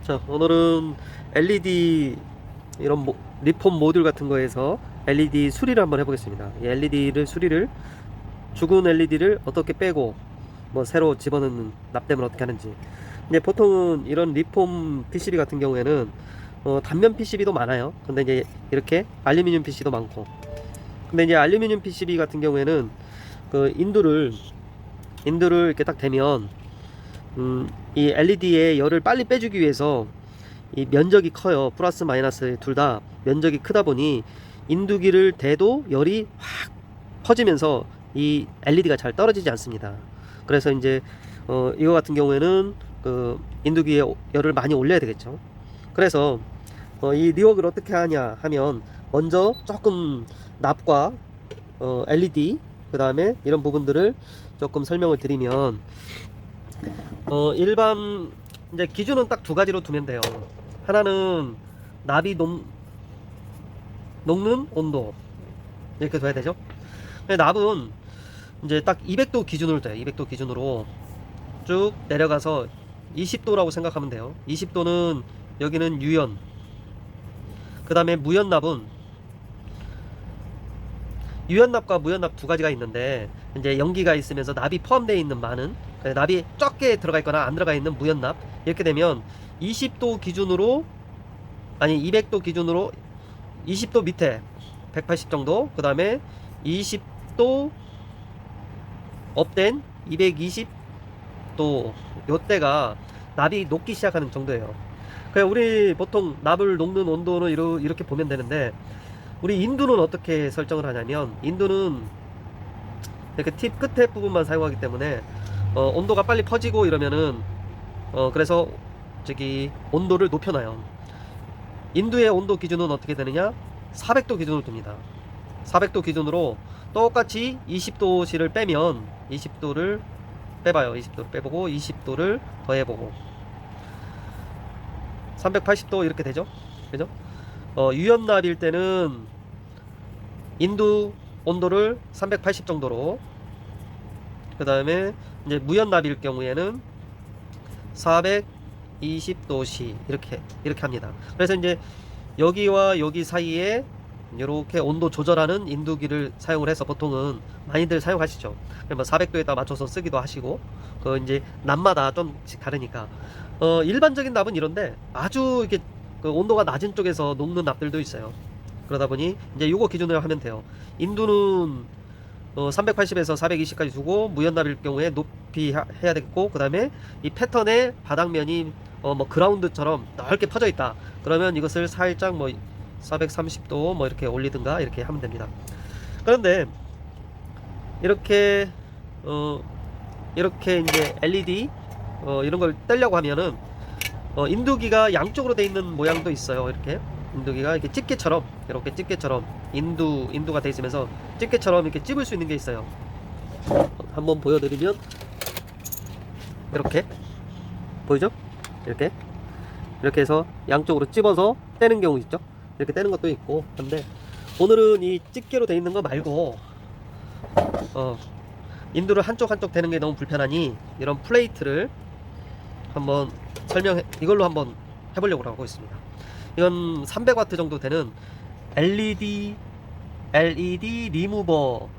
자, 오늘은 LED 이런 리폼 모듈 같은 거에서 LED 수리를 한번 해보겠습니다. 이 LED를 수리를 죽은 LED를 어떻게 빼고 뭐 새로 집어넣는 납땜을 어떻게 하는지. 이제 보통은 이런 리폼 PCB 같은 경우에는 단면 PCB도 많아요. 근데 이제 이렇게 알루미늄 PC도 많고. 근데 이제 알루미늄 PCB 같은 경우에는 그 인두를 이렇게 딱 대면 이 LED의 열을 빨리 빼주기 위해서 이 면적이 커요. 플러스 마이너스 둘 다 면적이 크다 보니 인두기를 대도 열이 확 퍼지면서 이 LED가 잘 떨어지지 않습니다. 그래서 이제 이거 같은 경우에는 그 인두기에 열을 많이 올려야 되겠죠. 그래서 이 리워크를 어떻게 하냐 하면 먼저 조금 납과 LED 그 다음에 이런 부분들을 조금 설명을 드리면 일반 이제 기준은 딱 두 가지로 두면 돼요. 하나는 납이 녹는 온도 이렇게 둬야 되죠. 근데 납은 이제 딱 200도 기준으로 돼요. 200도 기준으로 쭉 내려가서 20도라고 생각하면 돼요. 20도는 여기는 유연, 그 다음에 무연납은 유연납과 무연납 두 가지가 있는데 이제 연기가 있으면서 납이 포함되어 있는 많은 납이 적게 들어가 있거나 안 들어가 있는 무연납 이렇게 되면 20도 기준으로 아니 200도 기준으로 20도 밑에 180 정도 그 다음에 20도 업된 220도 요때가 납이 녹기 시작하는 정도예요. 그래서 우리 보통 납을 녹는 온도는 이렇게 보면 되는데 우리 인두는 어떻게 설정을 하냐면 인두는 이렇게 팁 끝에 부분만 사용하기 때문에 온도가 빨리 퍼지고 이러면은 그래서 저기 온도를 높여놔요. 인두의 온도 기준은 어떻게 되느냐 400도 기준으로 둡니다. 400도 기준으로 똑같이 20도씨를 빼면 20도를 빼봐요. 20도를 빼보고 20도를 더해보고 380도 이렇게 되죠. 그죠? 유연납일 때는 인두 온도를 380 정도로 그 다음에 이제 무연납일 경우에는 420도씨 이렇게 합니다. 그래서 이제 여기와 여기 사이에 이렇게 온도 조절하는 인두기를 사용을 해서 보통은 많이들 사용하시죠. 뭐 400도에다 맞춰서 쓰기도 하시고 그 이제 납마다 좀씩 다르니까 일반적인 납은 이런데 아주 이렇게 그 온도가 낮은 쪽에서 녹는 납들도 있어요. 그러다 보니 이제 요거 기준으로 하면 돼요. 인두는 380에서 420까지 두고 무연납일 경우에 높이 해야 되겠고 그 다음에 이 패턴의 바닥면이 뭐 그라운드처럼 넓게 퍼져 있다 그러면 이것을 살짝 뭐 430도 뭐 이렇게 올리든가 이렇게 하면 됩니다. 그런데 이렇게 이렇게 이제 LED 이런 걸 떼려고 하면은 인두기가 양쪽으로 돼 있는 모양도 있어요. 이렇게 인두기가 이렇게 집게처럼 이렇게 집게처럼 인두가 돼 있으면서 집게처럼 이렇게 찝을 수 있는 게 있어요. 한번 보여드리면 이렇게 보이죠? 이렇게 해서 양쪽으로 찝어서 떼는 경우 있죠. 이렇게 떼는 것도 있고 한데 오늘은 이 집게로 돼 있는 거 말고 인두를 한쪽 되는 게 너무 불편하니 이런 플레이트를 한번 이걸로 한번 해보려고 하고 있습니다. 이건 300W 정도 되는 LED 리무버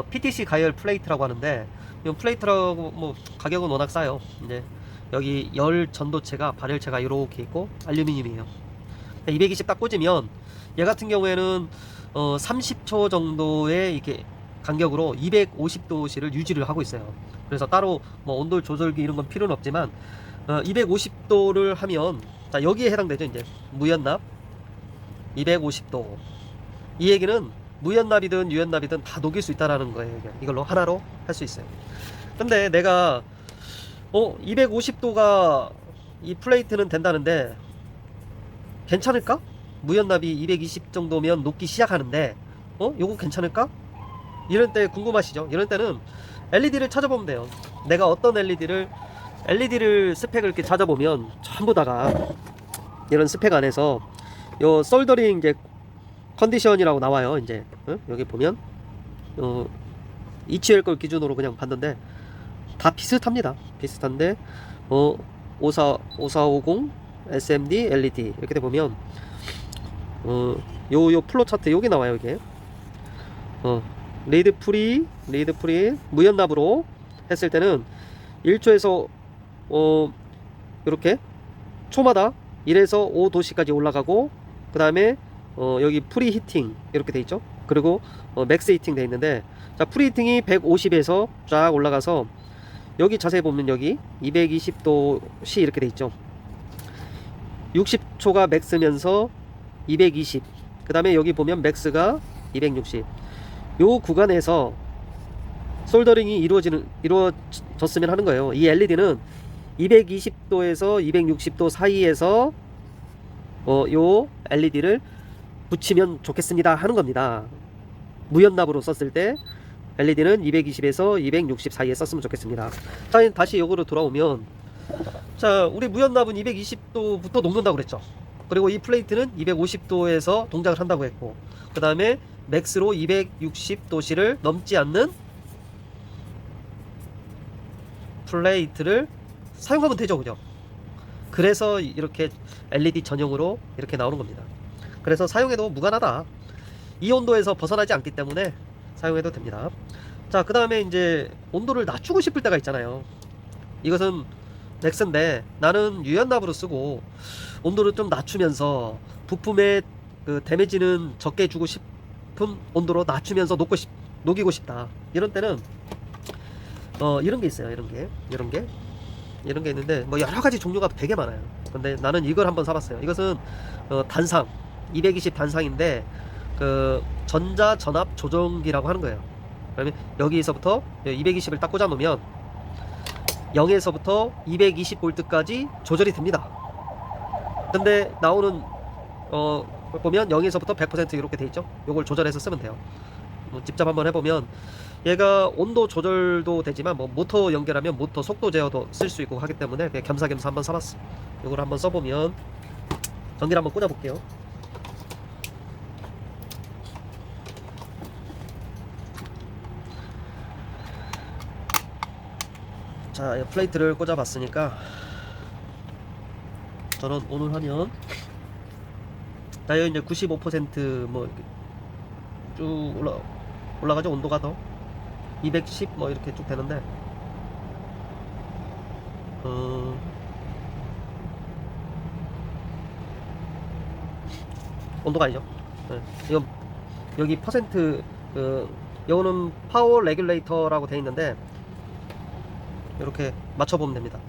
PTC 가열 플레이트라고 하는데 이 플레이트라고 뭐 가격은 워낙 싸요. 이제 여기 열 전도체가 발열체가 이렇게 있고 알루미늄이에요. 220 딱 꽂으면 얘 같은 경우에는 30초 정도의 이렇게 간격으로 250도씨를 유지를 하고 있어요. 그래서 따로 뭐 온도 조절기 이런 건 필요는 없지만 250도를 하면 자 여기에 해당되죠. 이제 무연납 250도 이 얘기는 무연납이든 유연납이든 다 녹일 수 있다라는 거예요. 이걸로 하나로 할 수 있어요. 근데 내가 250도가 이 플레이트는 된다는데 괜찮을까? 무연납이 220 정도면 녹기 시작하는데 요거 괜찮을까? 이런 때 궁금하시죠? 이런 때는 LED를 찾아보면 돼요. 내가 어떤 LED를 스펙을 이렇게 찾아보면 전부 다가 이런 스펙 안에서 요 솔더링 이제 컨디션이라고 나와요. 이제 여기 보면 ECL 걸 기준으로 그냥 봤는데 다 비슷합니다. 비슷한데 5450 SMD, LED 이렇게 돼 보면 요 플로 차트 여기 나와요. 이게 리드 프리 무연납으로 했을 때는 1초에서 이렇게 초마다 1에서 5도씨까지 올라가고, 그 다음에 여기 프리 히팅 이렇게 돼 있죠. 그리고 맥스 히팅 돼 있는데, 자, 프리 히팅이 150에서 쫙 올라가서 여기 자세히 보면 여기 220도씨 이렇게 돼 있죠. 60초가 맥스면서 220, 그 다음에 여기 보면 맥스가 260. 요 구간에서 솔더링이 이루어졌으면 하는 거예요. 이 LED는 220도에서 260도 사이에서 요 LED를 붙이면 좋겠습니다 하는 겁니다. 무연납으로 썼을 때 LED는 220에서 260 사이에 썼으면 좋겠습니다. 자, 다시 여기로 돌아오면, 자, 우리 무연납은 220도부터 녹는다고 그랬죠. 그리고 이 플레이트는 250도에서 동작을 한다고 했고, 그 다음에 맥스로 260도씨를 넘지 않는 플레이트를 사용하면 되죠, 그죠? 그래서 이렇게 LED 전용으로 이렇게 나오는 겁니다. 그래서 사용해도 무관하다. 이 온도에서 벗어나지 않기 때문에 사용해도 됩니다. 자, 그 다음에 이제 온도를 낮추고 싶을 때가 있잖아요. 이것은 맥스인데 나는 유연납으로 쓰고 온도를 좀 낮추면서 부품에 그 데미지는 적게 주고 싶은 온도로 낮추면서 녹이고 싶다. 이런 때는 이런 게 있어요. 이런 게 있는데 뭐 여러 가지 종류가 되게 많아요. 근데 나는 이걸 한번 사봤어요. 이것은 단상 220 단상인데 그 전자 전압 조정기라고 하는 거예요. 그러면 여기서부터 220을 딱 꽂아 놓으면 0에서부터 220V까지 조절이 됩니다. 근데 나오는 보면 0에서부터 100% 이렇게 돼 있죠. 요걸 조절해서 쓰면 돼요. 직접 한번 해보면 얘가 온도 조절도 되지만 뭐 모터 연결하면 모터 속도 제어도 쓸 수 있고 하기 때문에 그냥 겸사겸사 한번 써봤어. 요걸 한번 써보면 전기를 한번 꽂아 볼게요. 자, 플레이트를 꽂아 봤으니까 저는 오늘 하면 다이어 이제 95%뭐 이렇게 쭉 올라가죠. 온도가 더 210 뭐 이렇게 쭉 되는데 온도가 아니죠. 네. 이건 여기 퍼센트 요거는 파워 레귤레이터라고 되어 있는데 이렇게 맞춰보면 됩니다.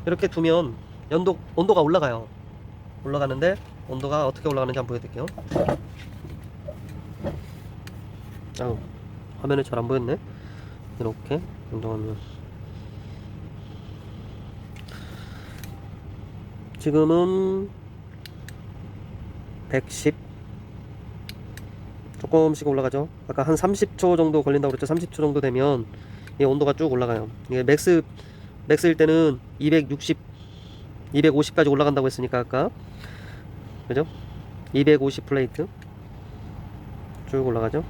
이렇게 두면 온도가 올라가요. 올라가는데 온도가 어떻게 올라가는지 한번 보여드릴게요. 화면에 잘 안 보였네. 이렇게 운동하면 지금은 110 조금씩 올라가죠. 아까 한 30초 정도 걸린다고 그랬죠. 30초 정도 되면 이 온도가 쭉 올라가요. 이게 맥스일 때는 260 250까지 올라간다고 했으니까 아까 그죠? 250 플레이트 쭉 올라가죠.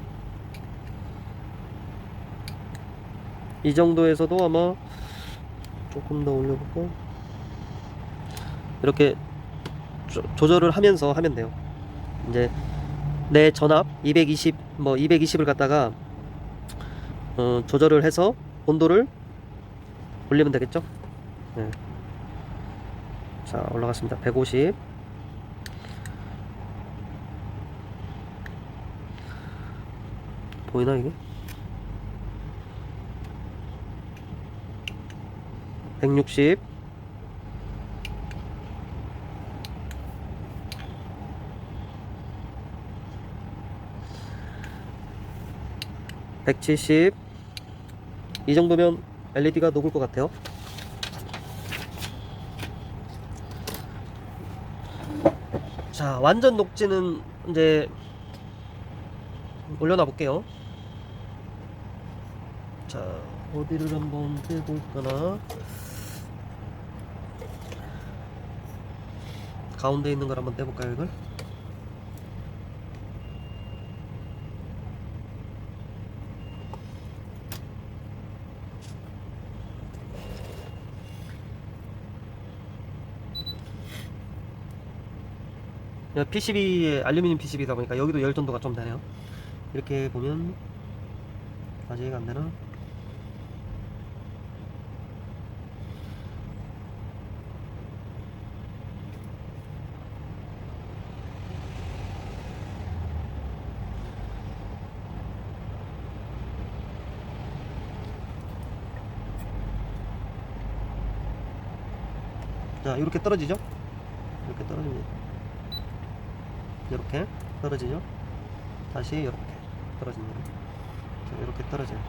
이 정도에서도 아마 조금 더 올려보고 이렇게 조절을 하면서 하면 돼요. 이제 내 전압 220 뭐 220을 갖다가 조절을 해서 온도를 올리면 되겠죠. 네. 자, 올라갔습니다. 150 보이나 이게? 160 170 이 정도면 LED가 녹을 것 같아요. 자, 완전 녹지는 이제 올려놔 볼게요. 자, 어디를 한번 빼볼까나. 가운데 있는 걸 한번 떼볼까요, 이걸? PCB에 알루미늄 PCB다 보니까 여기도 열 전도가 좀 되네요. 이렇게 보면 아직 안 되나? 자, 이렇게 떨어지죠? 이렇게 떨어집니다. 이렇게 떨어지죠? 다시 이렇게 떨어집니다. 자, 이렇게 떨어져요.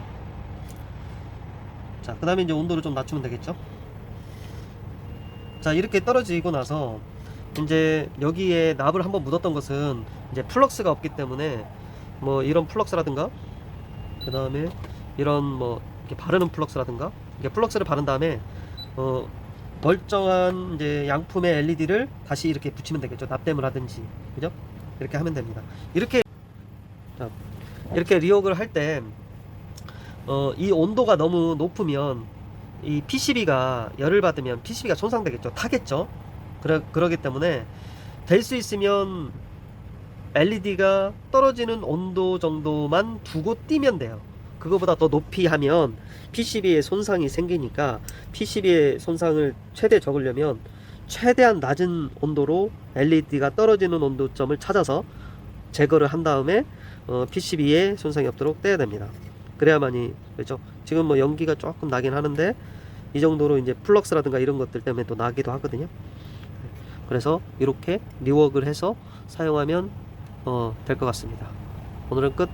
자, 그 다음에 이제 온도를 좀 낮추면 되겠죠? 자, 이렇게 떨어지고 나서 이제 여기에 납을 한번 묻었던 것은 이제 플럭스가 없기 때문에 뭐 이런 플럭스라든가 그 다음에 이런 뭐 이렇게 바르는 플럭스라든가 이렇게 플럭스를 바른 다음에 멀쩡한 이제 양품의 LED를 다시 이렇게 붙이면 되겠죠. 납땜을 하든지, 그죠? 이렇게 하면 됩니다. 이렇게 이렇게 리옥을 할 때 이 온도가 너무 높으면 이 PCB가 열을 받으면 PCB가 손상되겠죠. 타겠죠. 그러기 때문에 될 수 있으면 LED가 떨어지는 온도 정도만 두고 띄면 돼요. 그거보다 더 높이 하면 PCB에 손상이 생기니까 PCB의 손상을 최대 적으려면 최대한 낮은 온도로 LED가 떨어지는 온도점을 찾아서 제거를 한 다음에 PCB에 손상이 없도록 떼야 됩니다. 그래야만이, 그렇죠? 지금 뭐 연기가 조금 나긴 하는데 이 정도로 이제 플럭스라든가 이런 것들 때문에 또 나기도 하거든요. 그래서 이렇게 리웍을 해서 사용하면 될 것 같습니다. 오늘은 끝.